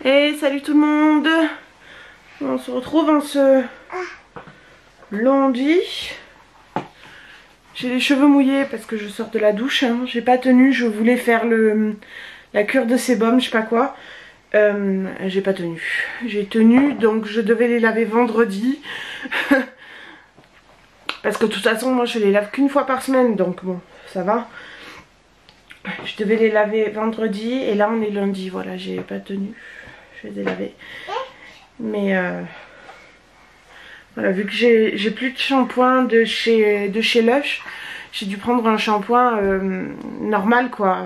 Et salut tout le monde. On se retrouve en ce lundi. J'ai les cheveux mouillés parce que je sors de la douche, hein. J'ai pas tenu, je voulais faire la cure de sébum, je sais pas quoi. J'ai pas tenu. J'ai tenu, donc je devais les laver vendredi. Parce que de toute façon moi je les lave qu'une fois par semaine, donc bon, ça va. Je devais les laver vendredi et là on est lundi, voilà, j'ai pas tenu. Je les ai lavés. Mais voilà, vu que j'ai plus de shampoing de chez Lush, j'ai dû prendre un shampoing normal quoi.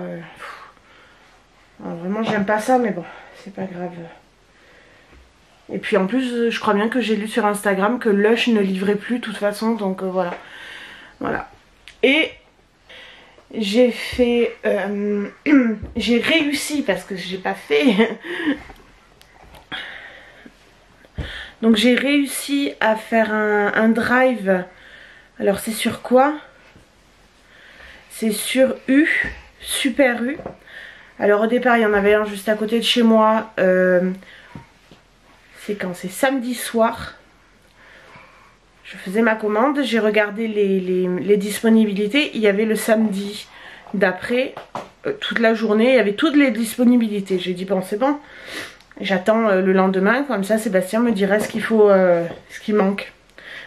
Alors, vraiment j'aime pas ça, mais bon, c'est pas grave. Et puis en plus je crois bien que j'ai lu sur Instagram que Lush ne livrait plus de toute façon, donc voilà. Voilà. Et j'ai fait j'ai réussi parce que j'ai pas fait. Donc j'ai réussi à faire un drive. Alors c'est sur quoi? C'est sur U, Super U. Alors au départ il y en avait un juste à côté de chez moi. C'est quand? C'est samedi soir. Je faisais ma commande, j'ai regardé les disponibilités. Il y avait le samedi d'après, toute la journée, il y avait toutes les disponibilités. J'ai dit bon c'est bon. J'attends le lendemain, comme ça Sébastien me dirait ce qu'il faut, ce qui manque.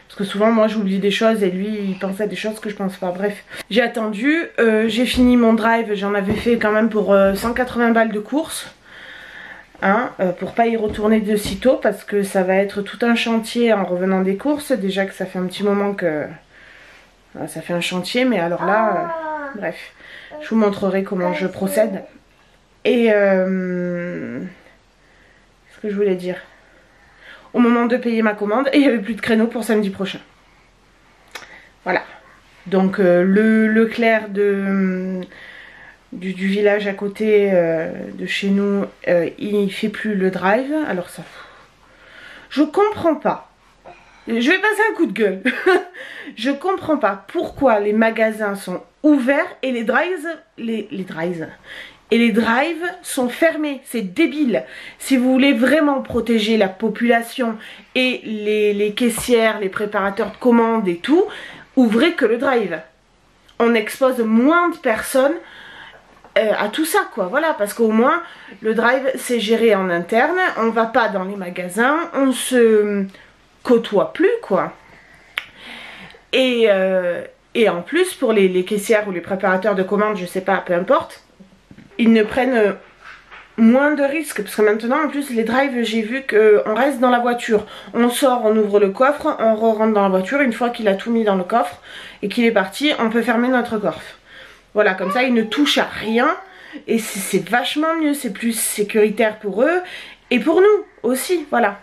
Parce que souvent moi j'oublie des choses et lui il pense à des choses que je pense pas. Bref, j'ai attendu, j'ai fini mon drive, j'en avais fait quand même pour 180 balles de course. Hein, pour pas y retourner de sitôt parce que ça va être tout un chantier en revenant des courses. Déjà que ça fait un petit moment que ça fait un chantier, mais alors là, bref, je vous montrerai comment je procède. Et que je voulais dire, au moment de payer ma commande, et il n'y avait plus de créneau pour samedi prochain. Voilà. Donc le Leclerc du village à côté de chez nous, il fait plus le drive. Alors ça, je comprends pas. Je vais passer un coup de gueule. Je comprends pas pourquoi les magasins sont ouverts et les drives sont fermés. C'est débile. Si vous voulez vraiment protéger la population et les caissières, les préparateurs de commandes et tout, ouvrez que le drive. On expose moins de personnes à tout ça quoi, voilà, parce qu'au moins le drive c'est géré en interne, on va pas dans les magasins, on se côtoie plus quoi. Et en plus pour les caissières ou les préparateurs de commandes, je sais pas, peu importe, ils ne prennent moins de risques parce que maintenant en plus les drives, j'ai vu qu'on reste dans la voiture, on sort, on ouvre le coffre, on rentre dans la voiture, une fois qu'il a tout mis dans le coffre et qu'il est parti, on peut fermer notre coffre. Voilà, comme ça ils ne touchent à rien et c'est vachement mieux, c'est plus sécuritaire pour eux et pour nous aussi, voilà.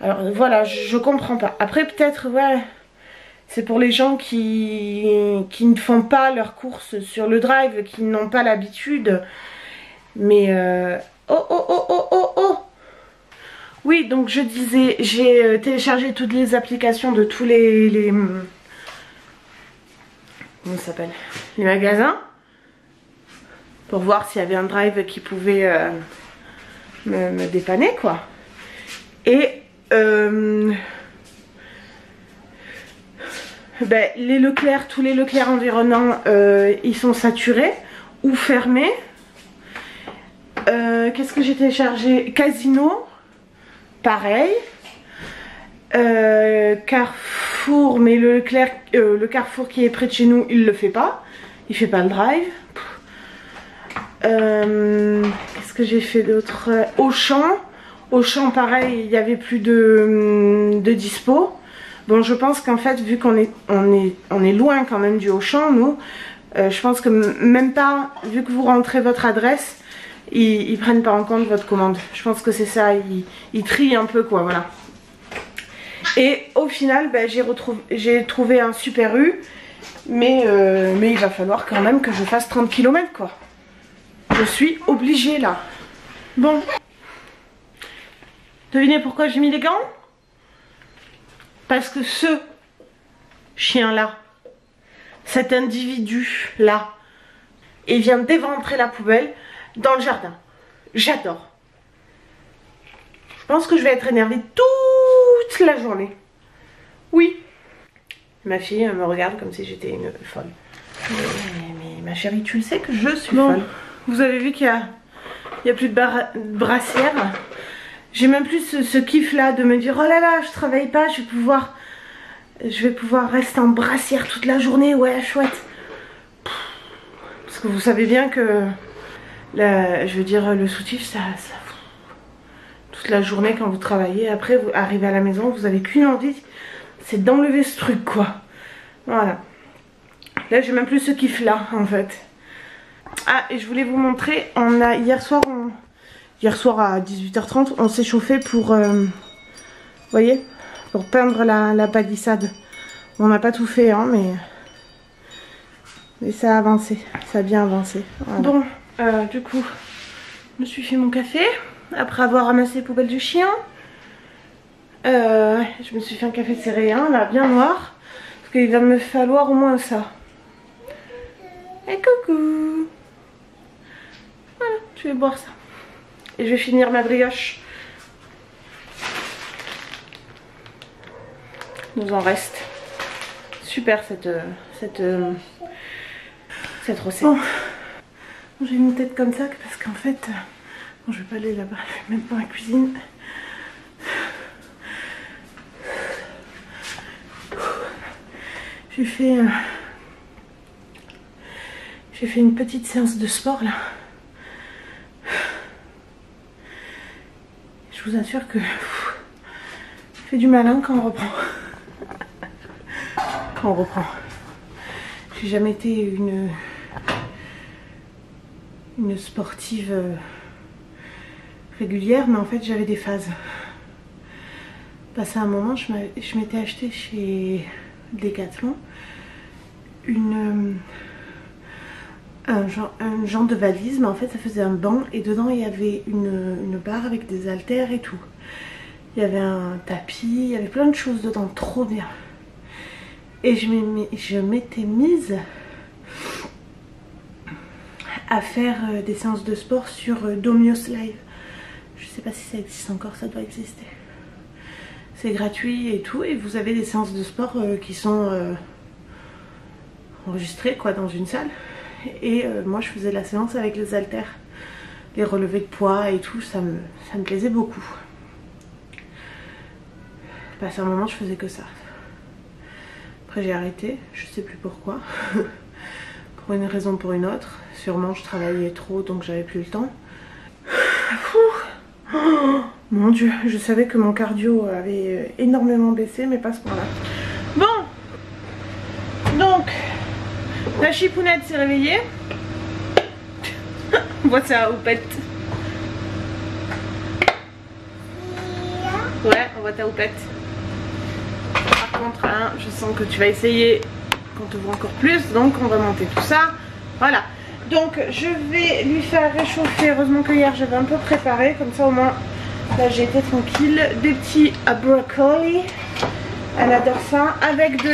Alors voilà, je comprends pas. Après peut-être, ouais, c'est pour les gens qui ne font pas leurs courses sur le drive, qui n'ont pas l'habitude. Mais oh. Oui, donc je disais, j'ai téléchargé toutes les applications de tous les comment ça s'appelle, les magasins, pour voir s'il y avait un drive qui pouvait me dépanner quoi. Et ben, les Leclerc, tous les Leclerc environnants, ils sont saturés ou fermés. Qu'est-ce que j'ai téléchargé? Casino, pareil. Carrefour, mais le Carrefour qui est près de chez nous, il le fait pas. Il fait pas le drive. Qu'est-ce que j'ai fait d'autre? Auchan, pareil, il y avait plus de dispo. Bon, je pense qu'en fait, vu qu'on est loin quand même du Auchan, nous, je pense que même pas, vu que vous rentrez votre adresse, ils prennent pas en compte votre commande. Je pense que c'est ça, ils trient un peu quoi, voilà. Et au final, ben, j'ai trouvé un Super U, mais il va falloir quand même que je fasse 30 km quoi. Je suis obligée là. Bon. Devinez pourquoi j'ai mis les gants? Parce que ce chien là, cet individu là, il vient d'éventrer la poubelle dans le jardin. J'adore. pense que je vais être énervée toute la journée. Oui. Ma fille me regarde comme si j'étais une folle. Mais ma chérie, tu le sais que je suis folle. Vous avez vu qu'il y a plus de brassière. J'ai même plus ce kiff là de me dire oh là là, je travaille pas, je vais pouvoir rester en brassière toute la journée. Ouais, chouette. Parce que vous savez bien que je veux dire le soutif ça toute la journée quand vous travaillez, après vous arrivez à la maison, vous avez qu'une envie, c'est d'enlever ce truc quoi. Voilà. Là j'ai même plus ce kiff là en fait. Ah, et je voulais vous montrer, on a hier soir à 18h30 on s'est chauffé pour vous voyez, pour peindre la palissade. On n'a pas tout fait hein, mais ça a avancé, ça a bien avancé. Voilà. Bon, du coup je me suis fait mon café après avoir ramassé les poubelles du chien. Je me suis fait un café céréal là, bien noir, parce qu'il va me falloir au moins ça. Et coucou. Voilà, je vais boire ça. Et je vais finir ma brioche. Nous en reste. Super cette recette. Bon, j'ai une tête comme ça parce qu'en fait, bon, je vais pas aller là-bas, je vais même pas dans la cuisine. J'ai fait une petite séance de sport là. Je vous assure que ça fait du malin quand on reprend. Quand on reprend. J'ai jamais été une sportive régulière, mais en fait j'avais des phases. Passé un moment, je m'étais acheté chez Decathlon un genre de valise, mais en fait ça faisait un banc et dedans il y avait une barre avec des haltères et tout. Il y avait un tapis, il y avait plein de choses dedans, trop bien. Et je m'étais mise à faire des séances de sport sur Domios Live. Je sais pas si ça existe encore, ça doit exister. C'est gratuit et tout, et vous avez des séances de sport qui sont enregistrées quoi dans une salle. Et moi je faisais la séance avec les haltères, les relevés de poids et tout, ça me plaisait beaucoup. Passé un moment je faisais que ça. Après j'ai arrêté, je sais plus pourquoi. Pour une raison ou pour une autre. Sûrement je travaillais trop donc j'avais plus le temps. Oh, mon dieu, je savais que mon cardio avait énormément baissé, mais pas ce point-là. Bon, donc la chipounette s'est réveillée. On voit ça houppette. Ouais, on voit ta houppette. Par contre, hein, je sens que tu vas essayer qu'on te voit encore plus, donc on va monter tout ça. Voilà. Donc je vais lui faire réchauffer. Heureusement que hier j'avais un peu préparé, comme ça au moins là j'ai été tranquille. Des petits brocolis, elle adore ça, avec de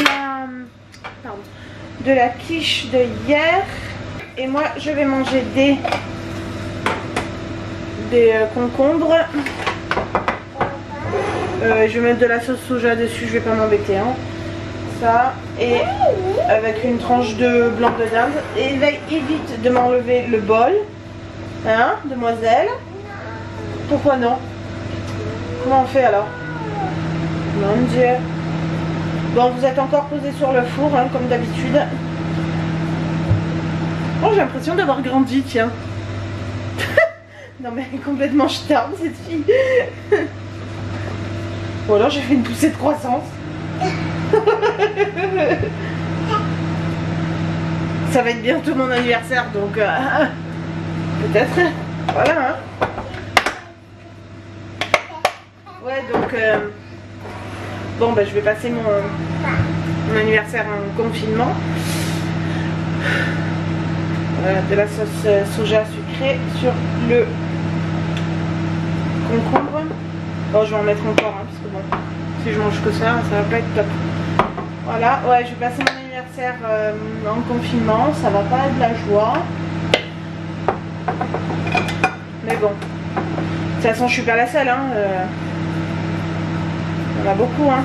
la quiche de hier. Et moi je vais manger des concombres. Je vais mettre de la sauce soja dessus, je vais pas m'embêter hein. Ça, et avec une tranche de blanc de dinde. Et là, évite de m'enlever le bol, hein, demoiselle. Pourquoi non? Comment on fait alors? Mon dieu. Bon, vous êtes encore posé sur le four, hein, comme d'habitude. Oh, j'ai l'impression d'avoir grandi, tiens. Non mais elle est complètement chetarde cette fille. Ou alors j'ai fait une poussée de croissance. Ça va être bientôt mon anniversaire, donc peut-être. Voilà hein. Ouais, donc bon bah je vais passer mon anniversaire en confinement. Voilà, de la sauce soja sucrée sur le concombre. Bon, je vais en mettre encore hein, parce que bon, si je mange que ça va pas être top. Voilà, ouais, je vais passer mon anniversaire en confinement, ça va pas être de la joie. Mais bon, toute façon, je suis pas la seule. Hein. Il y en a beaucoup. Hein.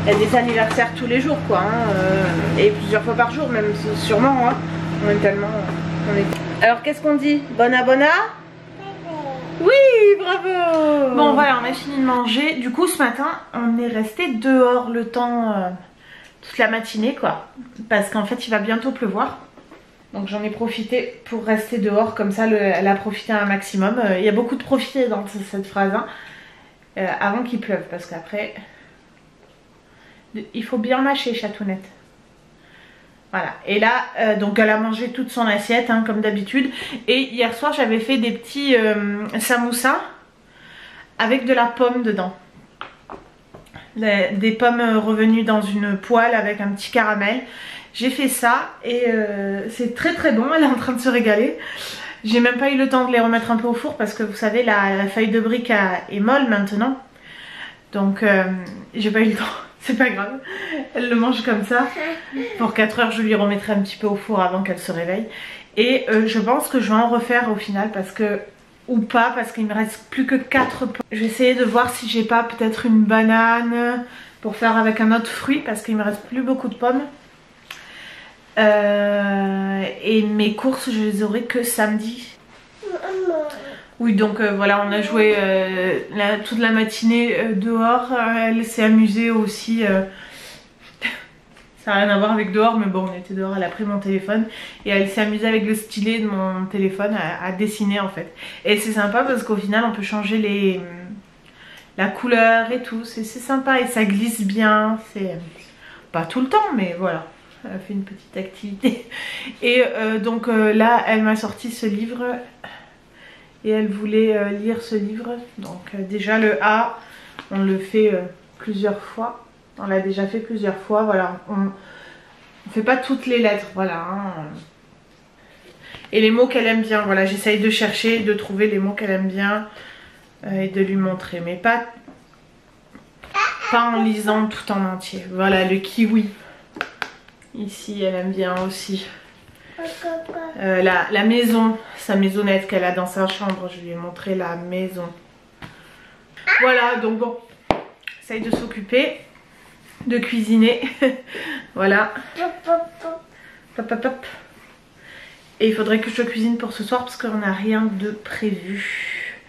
Il y a des anniversaires tous les jours, quoi. Hein. Et plusieurs fois par jour, même sûrement. Hein. On est tellement... Alors, qu'est-ce qu'on dit? Bona bona? Oui, bravo. Bon, voilà, on a fini de manger. Du coup, ce matin, on est resté dehors le temps... toute la matinée, quoi. Parce qu'en fait, il va bientôt pleuvoir. Donc j'en ai profité pour rester dehors, comme ça elle a profité un maximum. Il y a beaucoup de profiter dans cette phrase, hein, avant qu'il pleuve, parce qu'après, il faut bien mâcher, chatounette. Voilà, et là, donc elle a mangé toute son assiette, hein, comme d'habitude. Et hier soir, j'avais fait des petits samoussas avec de la pomme dedans. Des pommes revenues dans une poêle avec un petit caramel. J'ai fait ça et c'est très très bon, elle est en train de se régaler. J'ai même pas eu le temps de les remettre un peu au four parce que vous savez la feuille de brique est molle maintenant. Donc j'ai pas eu le temps, c'est pas grave. Elle le mange comme ça. Pour 4 heures je lui remettrai un petit peu au four avant qu'elle se réveille. Et je pense que je vais en refaire au final parce que... Ou pas parce qu'il me reste plus que 4 pommes. Je vais essayer de voir si j'ai pas peut-être une banane pour faire avec un autre fruit parce qu'il me reste plus beaucoup de pommes. Et mes courses je les aurai que samedi. Oui donc voilà, on a joué toute la matinée dehors. Elle s'est amusée aussi. Ça n'a rien à voir avec dehors, mais bon, on était dehors, elle a pris mon téléphone et elle s'est amusée avec le stylet de mon téléphone à dessiner en fait. Et c'est sympa parce qu'au final on peut changer la couleur et tout, c'est sympa et ça glisse bien. C'est pas tout le temps mais voilà. Elle a fait une petite activité. Et donc là, elle m'a sorti ce livre. Et elle voulait lire ce livre. Donc déjà le A, on le fait plusieurs fois. On l'a déjà fait plusieurs fois. Voilà, on fait pas toutes les lettres. Voilà. Hein. Et les mots qu'elle aime bien. Voilà, j'essaye de chercher, de trouver les mots qu'elle aime bien. Et de lui montrer. Mais pas en lisant tout en entier. Voilà, le kiwi. Ici, elle aime bien aussi. La maison, sa maisonnette qu'elle a dans sa chambre. Je lui ai montré la maison. Voilà, donc bon. Essaye de s'occuper, de cuisiner. Voilà. Hop, hop, hop. Et il faudrait que je cuisine pour ce soir parce qu'on n'a rien de prévu.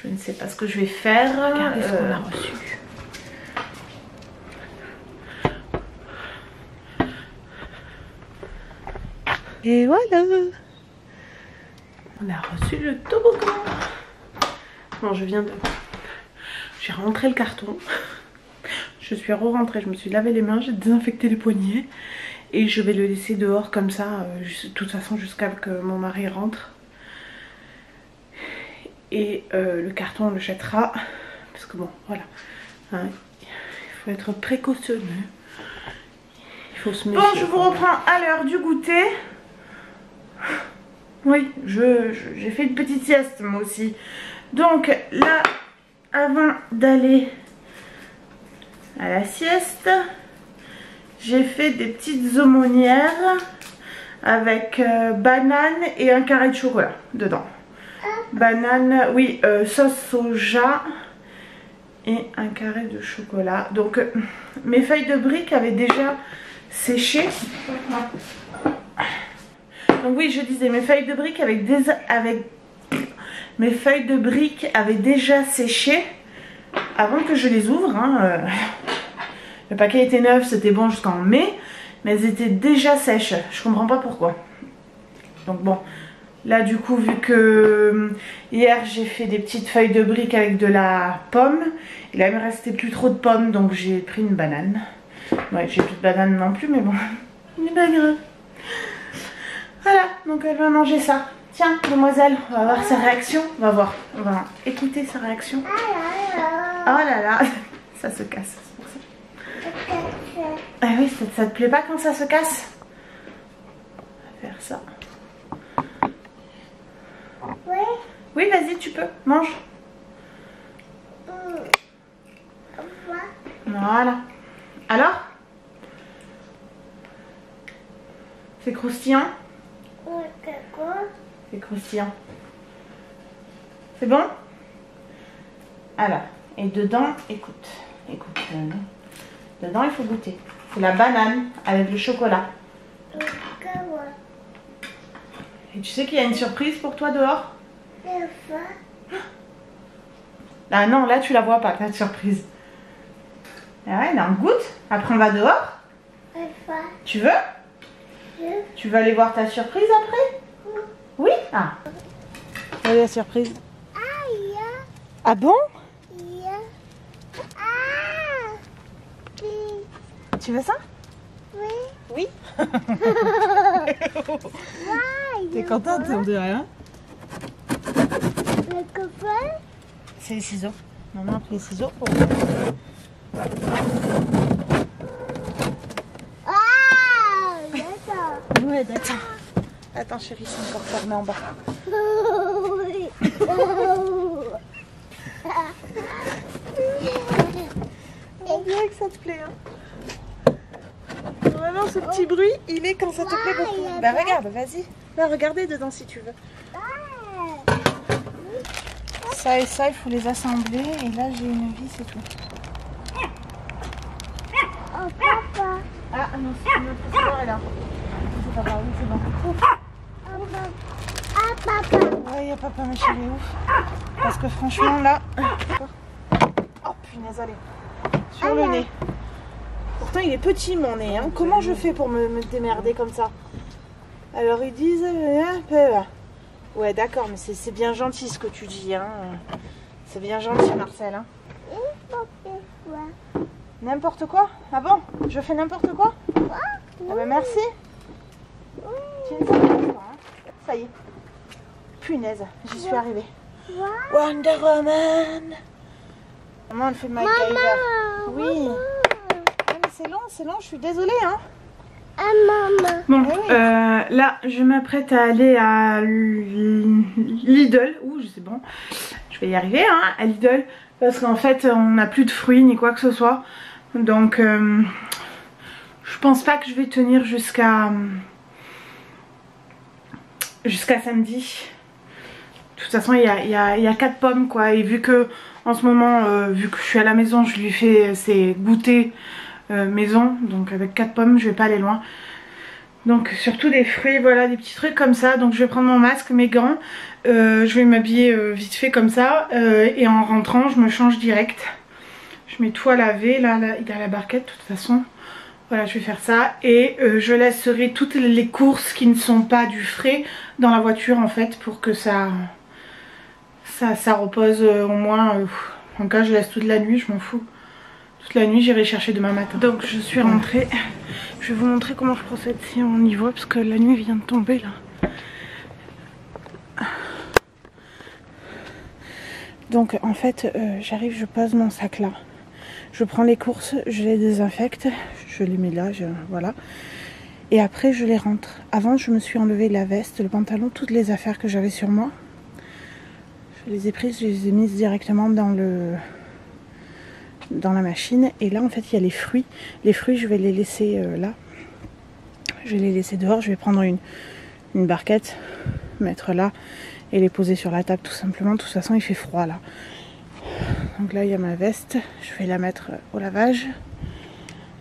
Je ne sais pas ce que je vais faire. Regardez ce qu'on a reçu. Et voilà, on a reçu le toboggan. Bon, j'ai rentré le carton. Je suis re-rentrée, je me suis lavé les mains, j'ai désinfecté les poignets. Et je vais le laisser dehors comme ça, de toute façon jusqu'à ce que mon mari rentre. Et le carton on le jettera. Parce que bon, voilà. Hein, il faut être précautionneux. Il faut se méfier. Bon, je vous reprends à l'heure du goûter. Oui, j'ai fait une petite sieste moi aussi. Donc là, avant d'aller à la sieste, j'ai fait des petites aumônières avec banane et un carré de chocolat dedans. Banane, oui, sauce soja et un carré de chocolat. Donc mes feuilles de briques avaient déjà séché. Donc oui, je disais, mes feuilles de briques mes feuilles de briques avaient déjà séché avant que je les ouvre. Hein. Le paquet était neuf, c'était bon jusqu'en mai, mais elles étaient déjà sèches. Je comprends pas pourquoi. Donc bon, là du coup, vu que hier j'ai fait des petites feuilles de briques avec de la pomme, et là il me restait plus trop de pommes, donc j'ai pris une banane. Ouais, j'ai plus de banane non plus, mais bon, c'est pas grave. Voilà, donc elle va manger ça. Tiens, demoiselle, on va voir sa réaction. On va voir, on va écouter sa réaction. Oh là là, ça se casse, c'est pour ça. Ah oui, ça te plaît pas quand ça se casse? On va faire ça. Oui. Oui, vas-y, tu peux, mange. Voilà. Alors? C'est croustillant? C'est croustillant. C'est bon? Alors, et dedans, écoute, dedans il faut goûter. C'est la banane avec le chocolat. Et tu sais qu'il y a une surprise pour toi dehors? Ah non, là tu la vois pas, la surprise. Ah ouais, on goûte. Après on va dehors. Tu veux? Tu veux aller voir ta surprise après? Oui? Ah. Quelle est la surprise? Ah bon? Tu veux ça? Oui. T'es contente, on dirait, hein? C'est les ciseaux. Maman a pris les ciseaux pour... Ouais, d'accord. Attends chérie, c'est encore fermé en bas. On dirait que ça te plaît, hein? Vraiment, ce petit bruit, il est quand ça te plaît beaucoup. Bah regarde, vas-y. Va regarder dedans si tu veux. Ça et ça, il faut les assembler. Et là, j'ai une vis, c'est tout. Oh, papa. Ah non, c'est notre histoire est là. C'est papa, oui, c'est bon. Ah, papa. Ouais, il y a papa, ma chérie, ouf. Parce que franchement, là... Oh, punaise, allez. Sur le nez. Pourtant, il est petit, mon nez. Hein. Comment je fais pour me démerder comme ça? Alors, ils disent... Ouais, d'accord, mais c'est bien gentil ce que tu dis. Hein. C'est bien gentil, Marcel. Hein. N'importe quoi? Ah bon? Je fais n'importe quoi? Ah ben merci. Tu ne sais pas, hein. Ça y est. Punaise, j'y suis arrivée. Wonder Woman. Maman, elle fait le MacGyver. Oui. Ah, mais c'est long, je suis désolée. Hein. Bon, là, je m'apprête à aller à Lidl. Ouh, je sais bon. Je vais y arriver, hein, à Lidl. Parce qu'en fait, on n'a plus de fruits ni quoi que ce soit. Donc, je pense pas que je vais tenir jusqu'à samedi. De toute façon, il y a 4 pommes, quoi. Et vu que, en ce moment, vu que je suis à la maison, je lui fais ses goûters maison. Donc, avec 4 pommes, je vais pas aller loin. Donc, surtout des fruits, voilà, des petits trucs comme ça. Donc, je vais prendre mon masque, mes gants. Je vais m'habiller vite fait comme ça. Et en rentrant, je me change direct. Je mets tout à laver. Là, il y a la barquette, de toute façon. Voilà, je vais faire ça. Et je laisserai toutes les courses qui ne sont pas du frais dans la voiture, en fait, pour que ça repose au moins. En cas, je laisse toute la nuit, je m'en fous. Toute la nuit, j'irai chercher demain matin. Donc, je suis rentrée. Je vais vous montrer comment je procède si on y voit, parce que la nuit vient de tomber, là. Donc, en fait, j'arrive, je pose mon sac là. Je prends les courses, je les désinfecte, je les mets là, voilà. Et après, je les rentre. Avant, je me suis enlevé la veste, le pantalon, toutes les affaires que j'avais sur moi. Je les ai prises, je les ai mises directement dans la machine. Et là, en fait, il y a les fruits. Les fruits, je vais les laisser là. Je vais les laisser dehors. Je vais prendre une barquette, mettre là et les poser sur la table tout simplement. De toute façon, il fait froid là. Donc là, il y a ma veste. Je vais la mettre au lavage.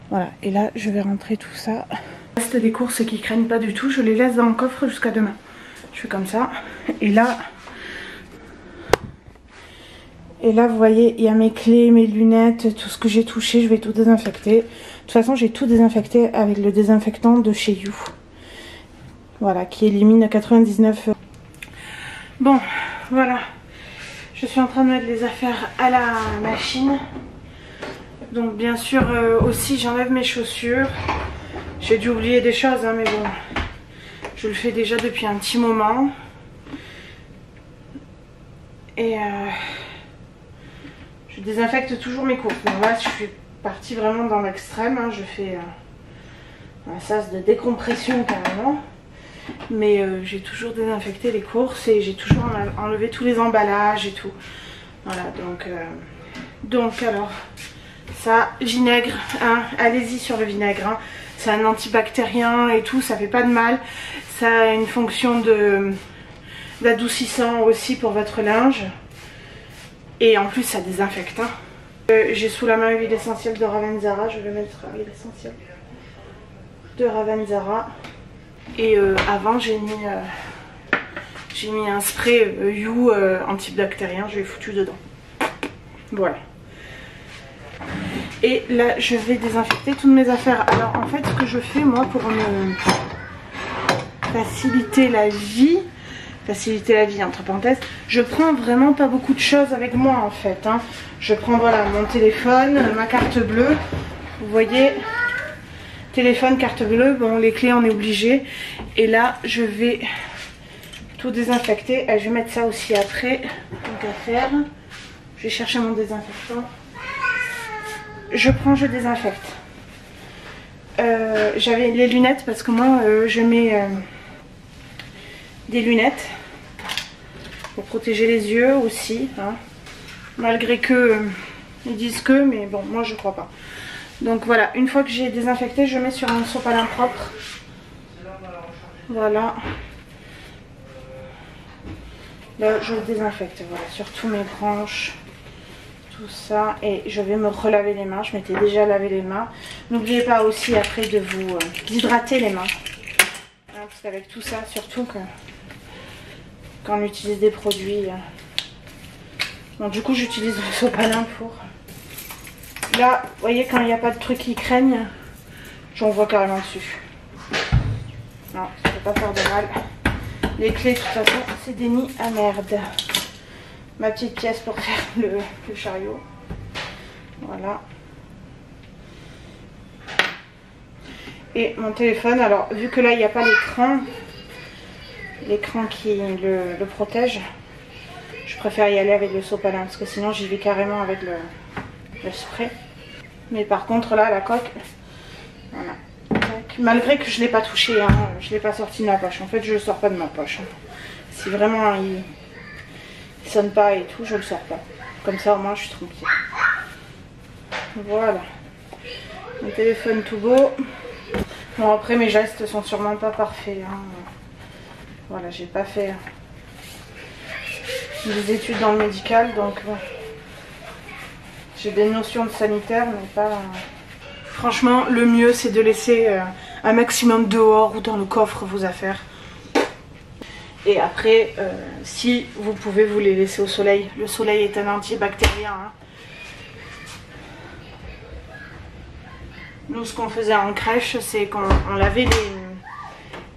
Voilà. Et là, je vais rentrer tout ça. Le reste des courses qui craignent pas du tout, je les laisse dans le coffre jusqu'à demain. Je fais comme ça. Et là, vous voyez, il y a mes clés, mes lunettes, tout ce que j'ai touché, je vais tout désinfecter. De toute façon, j'ai tout désinfecté avec le désinfectant de chez You. Voilà, qui élimine 99. Bon, voilà. Je suis en train de mettre les affaires à la machine. Donc bien sûr, aussi j'enlève mes chaussures. J'ai dû oublier des choses, hein, mais bon. Je le fais déjà depuis un petit moment. Et je désinfecte toujours mes courses. Donc là, je suis partie vraiment dans l'extrême. Hein. Je fais un sas de décompression carrément. Mais j'ai toujours désinfecté les courses et j'ai toujours enlevé tous les emballages et tout. Voilà, donc alors, ça, vinaigre, hein, allez-y sur le vinaigre. Hein. C'est un antibactérien et tout, ça fait pas de mal. Ça a une fonction d'adoucissant aussi pour votre linge. Et en plus ça désinfecte. Hein. J'ai sous la main l'huile essentielle de Ravenzara. Je vais mettre l'huile essentielle de Ravenzara. Et avant j'ai mis un spray You antibactérien. Je l'ai foutu dedans. Voilà. Et là je vais désinfecter toutes mes affaires. Alors en fait ce que je fais moi pour me faciliter la vie entre parenthèses, je prends vraiment pas beaucoup de choses avec moi en fait. Hein. Je prends voilà mon téléphone, ma carte bleue. Vous voyez, téléphone, carte bleue, bon les clés on est obligé. Et là je vais tout désinfecter. Et je vais mettre ça aussi après. Donc à faire. Je vais chercher mon désinfectant. Je désinfecte. J'avais les lunettes parce que moi je mets des lunettes pour protéger les yeux aussi. Hein. Malgré que ils disent que, mais bon, moi je crois pas. Donc voilà, une fois que j'ai désinfecté, je mets sur un sopalin propre. Voilà. Là, je désinfecte, voilà, sur tous mes branches. Tout ça, et je vais me relaver les mains. Je m'étais déjà lavé les mains. N'oubliez pas aussi après de vous hydrater les mains, hein, parce qu'avec tout ça, surtout que quand on utilise des produits bon, du coup j'utilise le sopalin pour là, vous voyez, quand il n'y a pas de trucs qui craignent, j'en vois carrément dessus. Non, ça ne peut pas faire de mal. Les clés de toute façon c'est des nids à merde. Ma petite pièce pour faire le chariot. Voilà. Et mon téléphone, alors vu que là il n'y a pas l'écran qui le protège, je préfère y aller avec le sopalin parce que sinon j'y vais carrément avec le spray. Mais par contre là la coque, voilà. Malgré que je ne l'ai pas touché, hein, je ne l'ai pas sorti de ma poche. En fait je ne le sors pas de ma poche. Hein. Si vraiment il sonne pas et tout, je le sors pas. Comme ça au moins je suis tranquille. Voilà. Mon téléphone tout beau. Bon après mes gestes sont sûrement pas parfaits. Hein. Voilà, j'ai pas fait des études dans le médical, donc bon. J'ai des notions de sanitaire, mais pas... Franchement, le mieux c'est de laisser un maximum dehors ou dans le coffre vos affaires. Et après, si vous pouvez, vous les laisser au soleil. Le soleil est un antibactérien. Hein. Nous, ce qu'on faisait en crèche, c'est qu'on lavait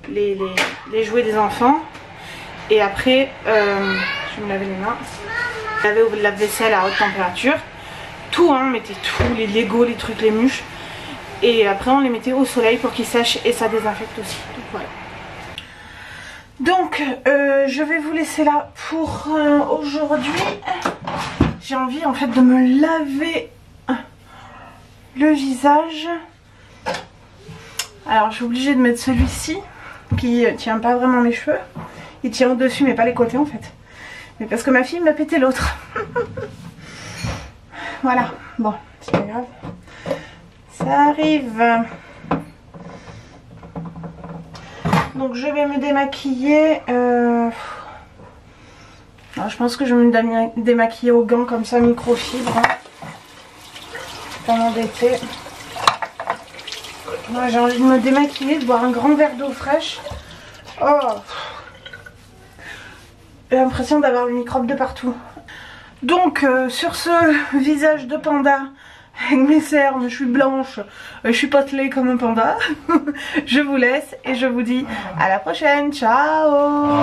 les jouets des enfants. Et après, je vais me laver les mains. On lavait au lave-vaisselle à haute température. Tout, hein, on mettait tout, les Legos, les trucs, les mûches. Et après, on les mettait au soleil pour qu'ils sèchent et ça désinfecte aussi. Donc voilà. Donc, je vais vous laisser là pour aujourd'hui. J'ai envie en fait de me laver le visage. Alors, je suis obligée de mettre celui-ci qui tient pas vraiment mes cheveux. Il tient au-dessus mais pas les côtés en fait. Mais parce que ma fille m'a pété l'autre. Voilà, bon, c'est pas grave. Ça arrive. Donc je vais me démaquiller. Alors, je pense que je vais me démaquiller au gant comme ça, microfibre. Hein, pendant l'été. Ouais, j'ai envie de me démaquiller, de boire un grand verre d'eau fraîche. Oh, j'ai l'impression d'avoir le microbe de partout. Donc sur ce visage de panda avec mes cernes, je suis blanche, je suis potelée comme un panda. Je vous laisse et je vous dis à la prochaine, ciao.